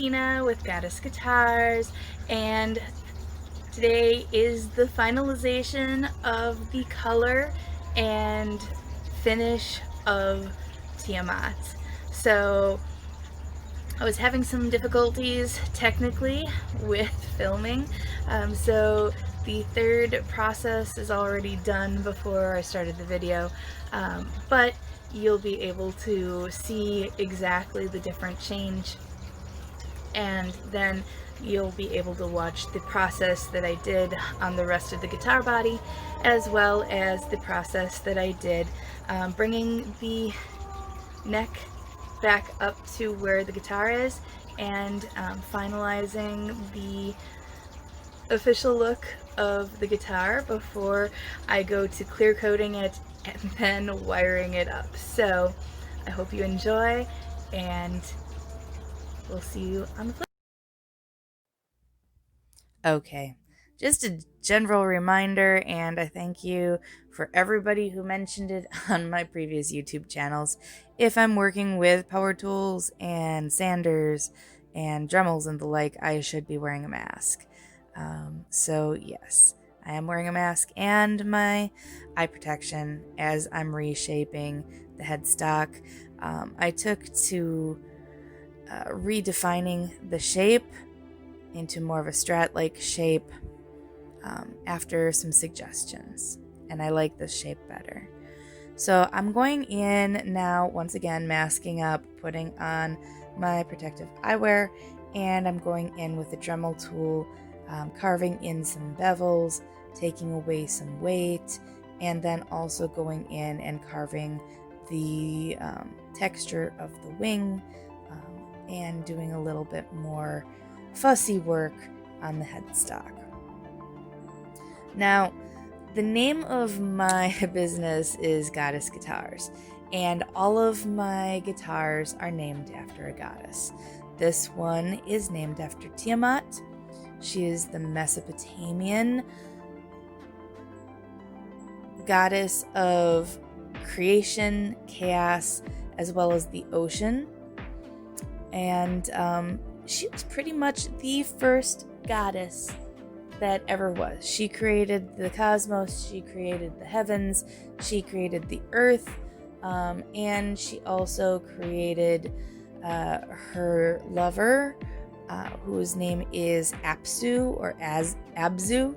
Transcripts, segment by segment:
Christina with Goddess Guitars, and today is the finalization of the color and finish of Tiamat. So I was having some difficulties technically with filming, so the third process is already done before I started the video, but you'll be able to see exactly the different change, and then you'll be able to watch the process that I did on the rest of the guitar body, as well as the process that I did bringing the neck back up to where the guitar is, and finalizing the official look of the guitar before I go to clear coating it and then wiring it up. So I hope you enjoy, and we'll see you on the flip. Okay, just a general reminder, and I thank you for everybody who mentioned it on my previous YouTube channels. If I'm working with power tools and sanders and Dremels and the like, I should be wearing a mask. So yes, I am wearing a mask and my eye protection as I'm reshaping the headstock. I took to redefining the shape into more of a strat-like shape after some suggestions, and I like this shape better. So I'm going in now, once again, masking up, putting on my protective eyewear, and I'm going in with the Dremel tool, carving in some bevels, taking away some weight, and then also going in and carving the texture of the wing, and doing a little bit more fussy work on the headstock. Now, the name of my business is Goddess Guitars, and all of my guitars are named after a goddess. This one is named after Tiamat. She is the Mesopotamian goddess of creation, chaos, as well as the ocean. And she was pretty much the first goddess that ever was. She created the cosmos, she created the heavens, she created the earth, and she also created her lover, whose name is Apsu or Abzu,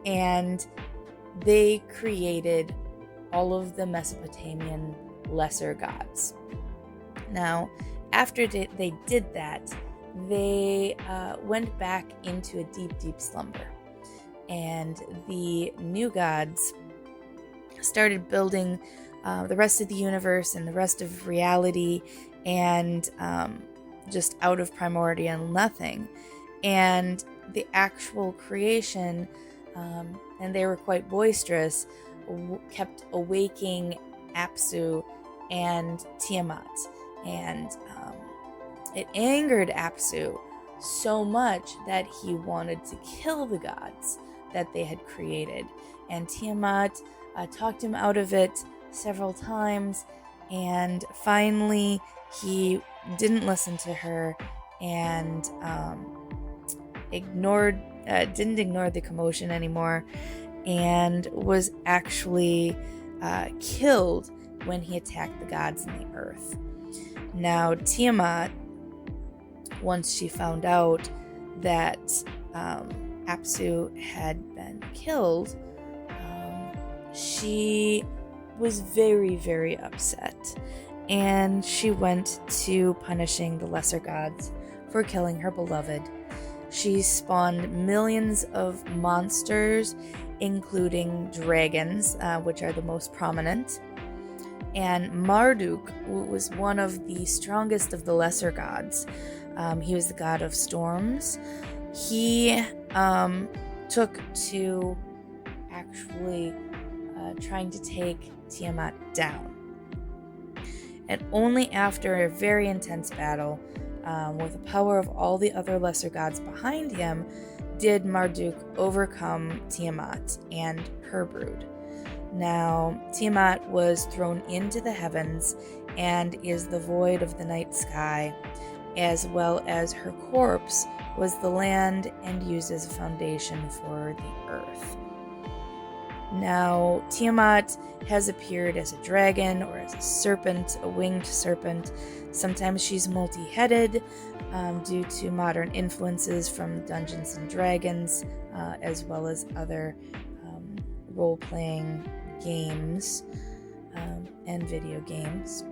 and they created all of the Mesopotamian lesser gods. Now, after they did that, they went back into a deep, deep slumber. And the new gods started building the rest of the universe and the rest of reality, and just out of primordial nothing. And the actual creation, and they were quite boisterous, kept awaking Apsu and Tiamat. And it angered Apsu so much that he wanted to kill the gods that they had created. And Tiamat talked him out of it several times, and finally he didn't listen to her and didn't ignore the commotion anymore, and was actually killed when he attacked the gods in the earth. Now, Tiamat, once she found out that Apsu had been killed, she was very, very upset, and she went to punishing the lesser gods for killing her beloved. She spawned millions of monsters, including dragons, which are the most prominent. And Marduk was one of the strongest of the lesser gods. He was the god of storms. He took to actually trying to take Tiamat down. And only after a very intense battle, with the power of all the other lesser gods behind him, did Marduk overcome Tiamat and her brood. Now, Tiamat was thrown into the heavens and is the void of the night sky, as well as her corpse was the land and used as a foundation for the earth. Now, Tiamat has appeared as a dragon or as a serpent, a winged serpent. Sometimes she's multi-headed due to modern influences from Dungeons and Dragons, as well as other role-playing games and video games.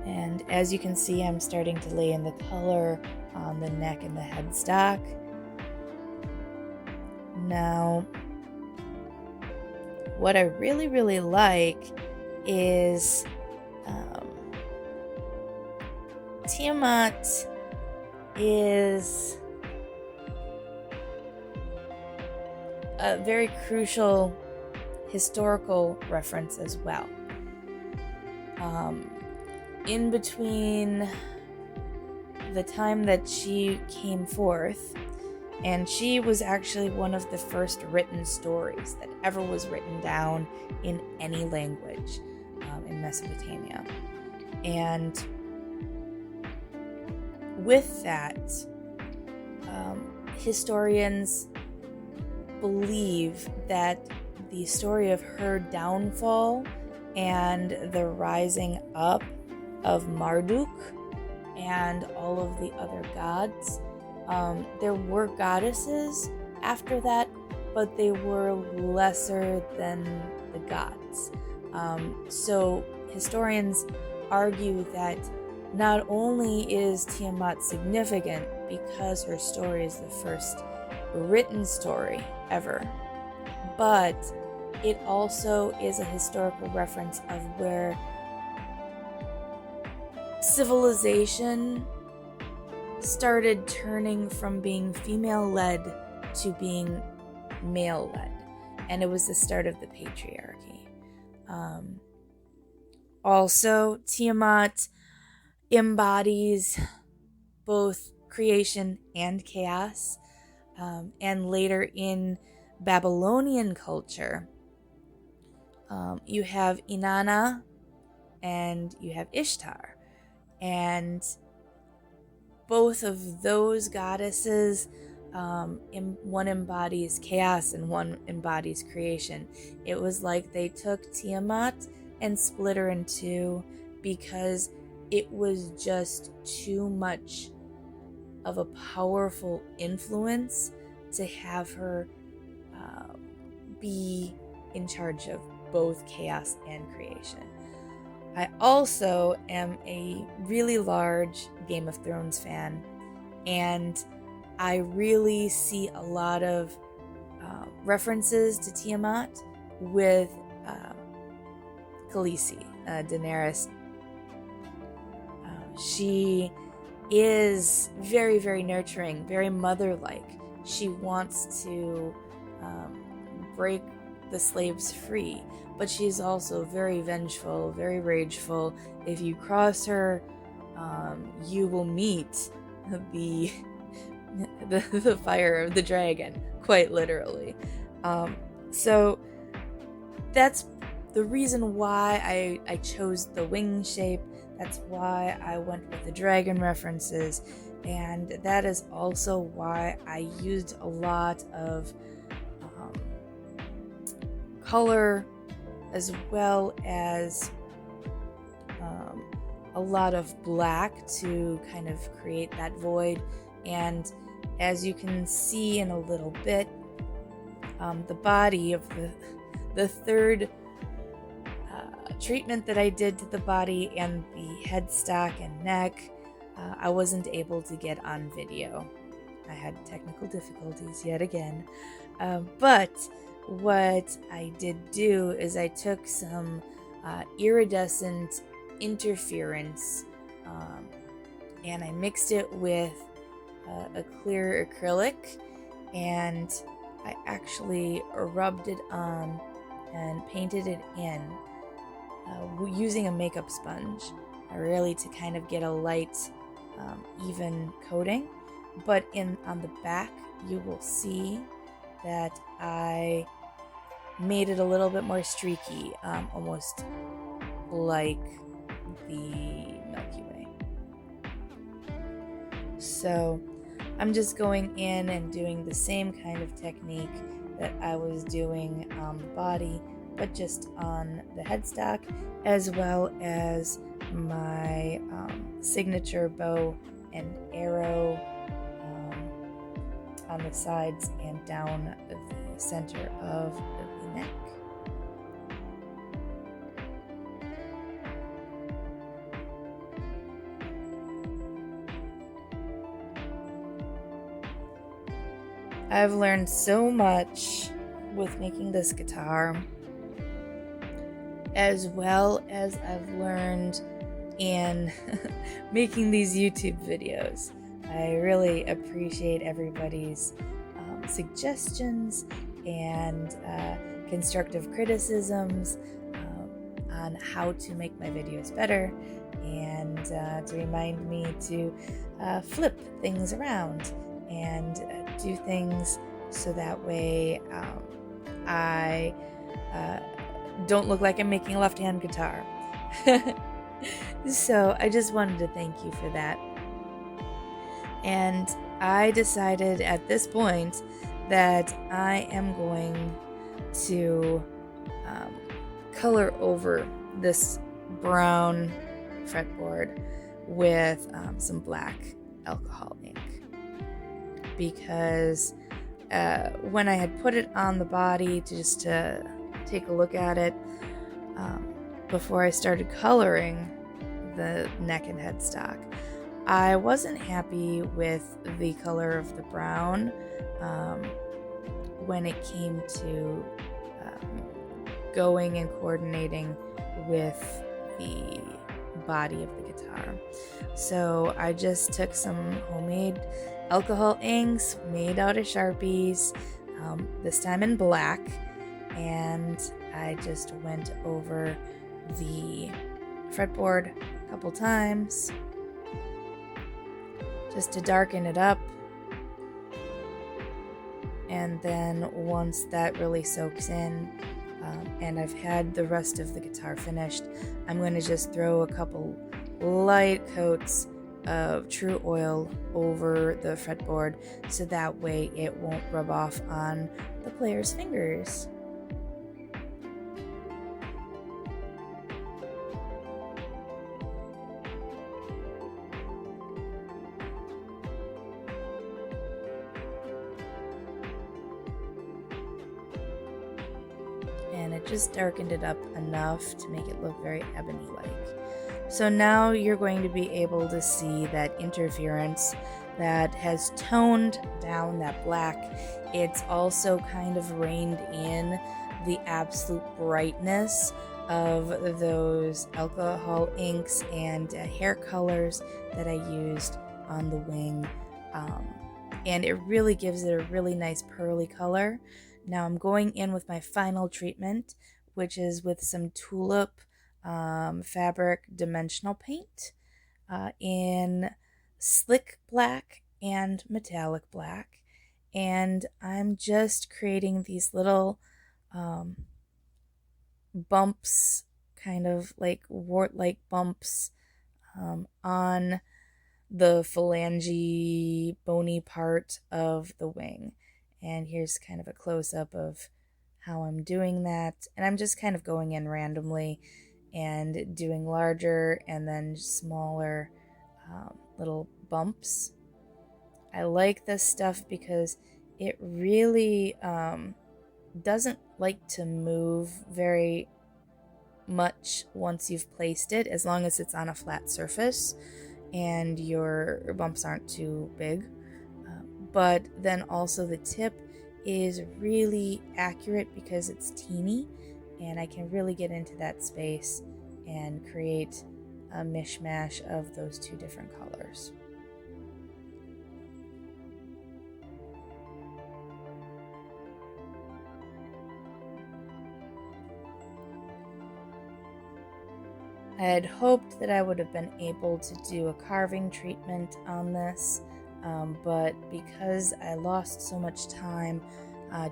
And as you can see, I'm starting to lay in the color on the neck and the headstock. Now, what I really, really like is Tiamat is a very crucial historical reference as well. In between the time that she came forth, and she was actually one of the first written stories that ever was written down in any language in Mesopotamia. And with that, historians believe that the story of her downfall and the rising up of Marduk and all of the other gods, there were goddesses after that, but they were lesser than the gods. So historians argue that not only is Tiamat significant because her story is the first written story ever, but it also is a historical reference of where civilization started turning from being female-led to being male-led, and it was the start of the patriarchy. Also, Tiamat embodies both creation and chaos, and later in Babylonian culture, you have Inanna and you have Ishtar, and both of those goddesses, one embodies chaos and one embodies creation. It was like they took Tiamat and split her in two because it was just too much of a powerful influence to have her be in charge of both chaos and creation. I also am a really large Game of Thrones fan, and I really see a lot of references to Tiamat with Khaleesi, Daenerys. She is very, very nurturing, very mother-like. She wants to break the slaves free, but she's also very vengeful, very rageful. If you cross her, you will meet the fire of the dragon, quite literally. So that's the reason why I chose the wing shape. That's why I went with the dragon references, and that is also why I used a lot of color as well as a lot of black to kind of create that void. And as you can see in a little bit, the body of the third treatment that I did to the body and the headstock and neck, I wasn't able to get on video. I had technical difficulties yet again. But what I did do is I took some iridescent interference and I mixed it with a clear acrylic, and I actually rubbed it on and painted it in using a makeup sponge, really to kind of get a light, even coating. But on the back, you will see that I made it a little bit more streaky, almost like the Milky Way. So I'm just going in and doing the same kind of technique that I was doing on the body, but just on the headstock, as well as my signature bow and arrow on the sides and down the center of the neck. I've learned so much with making this guitar, as well as I've learned in making these YouTube videos. I really appreciate everybody's suggestions and constructive criticisms on how to make my videos better, and to remind me to flip things around and do things so that way I don't look like I'm making a left-hand guitar. So I just wanted to thank you for that. And I decided at this point that I am going to color over this brown fretboard with some black alcohol ink, because when I had put it on the body to take a look at it before I started coloring the neck and headstock, I wasn't happy with the color of the brown when it came to going and coordinating with the body of the guitar. So I just took some homemade alcohol inks made out of Sharpies, this time in black, and I just went over the fretboard a couple times just to darken it up. And then once that really soaks in, and I've had the rest of the guitar finished, I'm going to just throw a couple light coats of true oil over the fretboard so that way it won't rub off on the player's fingers. And it just darkened it up enough to make it look very ebony-like. So now you're going to be able to see that interference that has toned down that black. It's also kind of reined in the absolute brightness of those alcohol inks and hair colors that I used on the wing. And it really gives it a really nice pearly color. Now I'm going in with my final treatment, which is with some tulip fabric dimensional paint in slick black and metallic black, and I'm just creating these little bumps, kind of like wart-like bumps on the phalange bony part of the wing. And here's kind of a close-up of how I'm doing that, and I'm just kind of going in randomly and doing larger and then smaller little bumps. I like this stuff because it really doesn't like to move very much once you've placed it, as long as it's on a flat surface and your bumps aren't too big. But then also the tip is really accurate because it's teeny, and I can really get into that space and create a mishmash of those two different colors. I had hoped that I would have been able to do a carving treatment on this, but because I lost so much time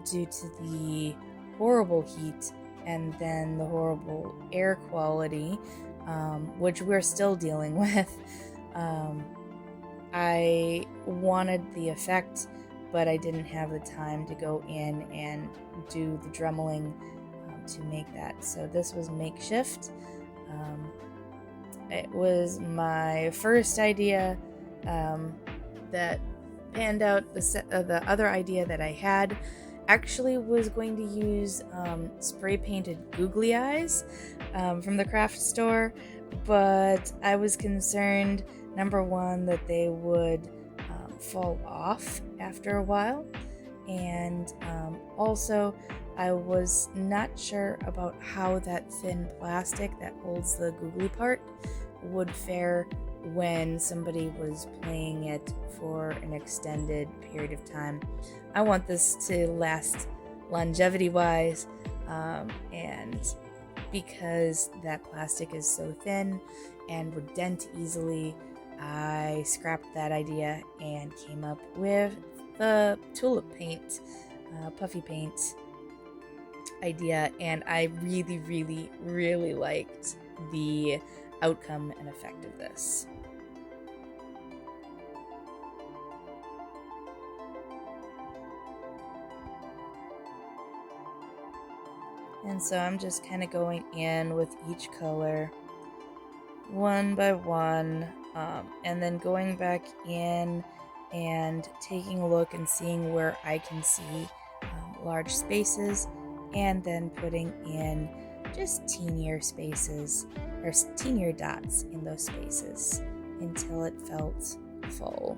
due to the horrible heat and then the horrible air quality which we're still dealing with. I wanted the effect, but I didn't have the time to go in and do the dremeling to make that. So this was makeshift. It was my first idea that panned out. The other idea that I had actually was going to use spray painted googly eyes from the craft store, but I was concerned, number one, that they would fall off after a while, and also I was not sure about how that thin plastic that holds the googly part would fare when somebody was playing it for an extended period of time. I want this to last longevity-wise, and because that plastic is so thin and would dent easily, I scrapped that idea and came up with the tulip paint, puffy paint idea, and I really, really, really liked the outcome and effect of this. And so I'm just kind of going in with each color one by one, and then going back in and taking a look and seeing where I can see large spaces, and then putting in just teenier spaces or teenier dots in those spaces until it felt full.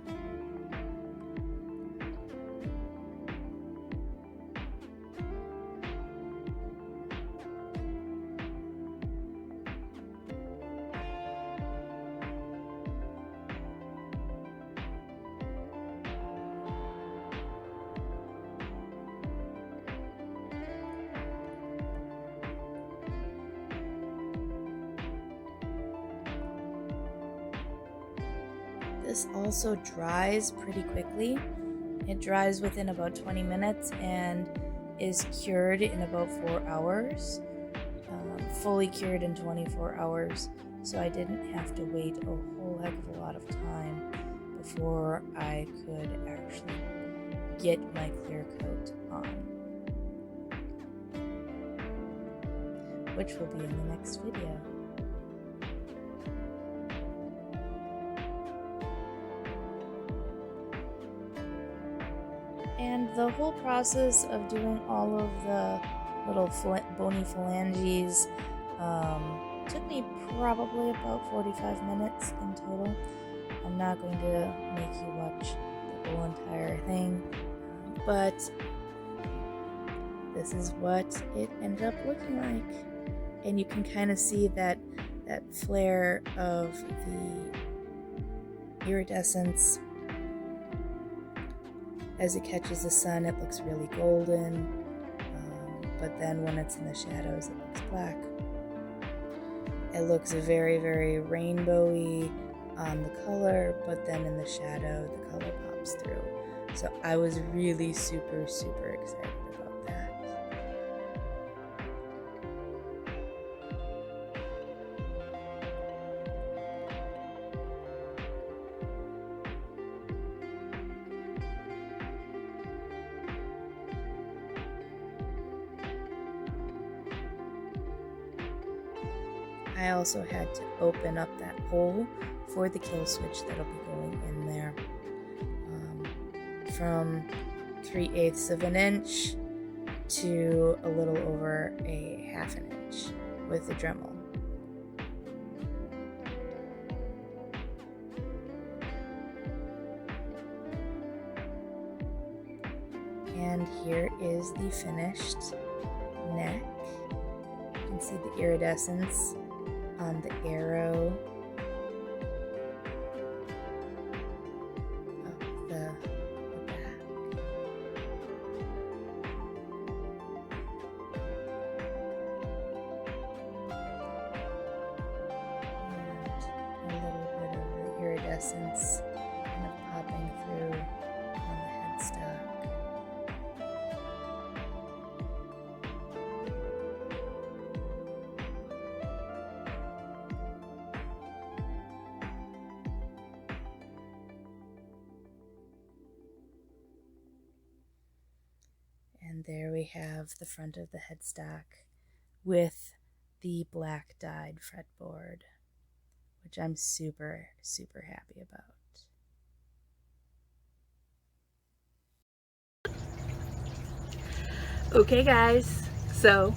This also dries pretty quickly. It dries within about 20 minutes and is cured in about 4 hours. Fully cured in 24 hours, so I didn't have to wait a whole heck of a lot of time before I could actually get my clear coat on, which will be in the next video. And the whole process of doing all of the little bony phalanges took me probably about 45 minutes in total. I'm not going to make you watch the whole entire thing, but this is what it ended up looking like. And you can kind of see that flare of the iridescence. As it catches the sun, it looks really golden, but then when it's in the shadows, it looks black. It looks very, very rainbowy on the color, but then in the shadow, the color pops through. So I was really super, super excited about that. I also had to open up that hole for the kill switch that'll be going in there, from 3/8 of an inch to a little over a 1/2 inch with the Dremel. And here is the finished neck. You can see the iridescence on the arrow of the back. And a little bit of the iridescence kind of popping through on the headstock. And there we have the front of the headstock with the black dyed fretboard, which I'm super, super happy about. Okay guys, so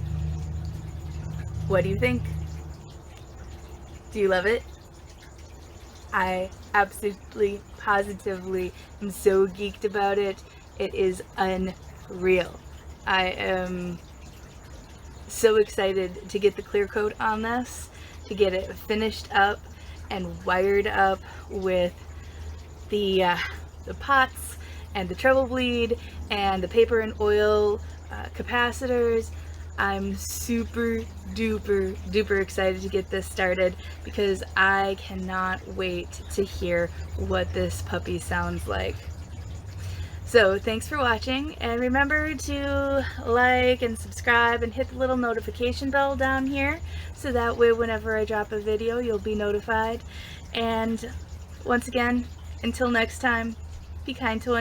what do you think? Do you love it? I absolutely, positively am so geeked about it. It is unreal. I am so excited to get the clear coat on this, to get it finished up and wired up with the pots and the treble bleed and the paper and oil capacitors. I'm super duper excited to get this started because I cannot wait to hear what this puppy sounds like. So thanks for watching, and remember to like and subscribe and hit the little notification bell down here so that way whenever I drop a video you'll be notified. And once again, until next time, be kind to one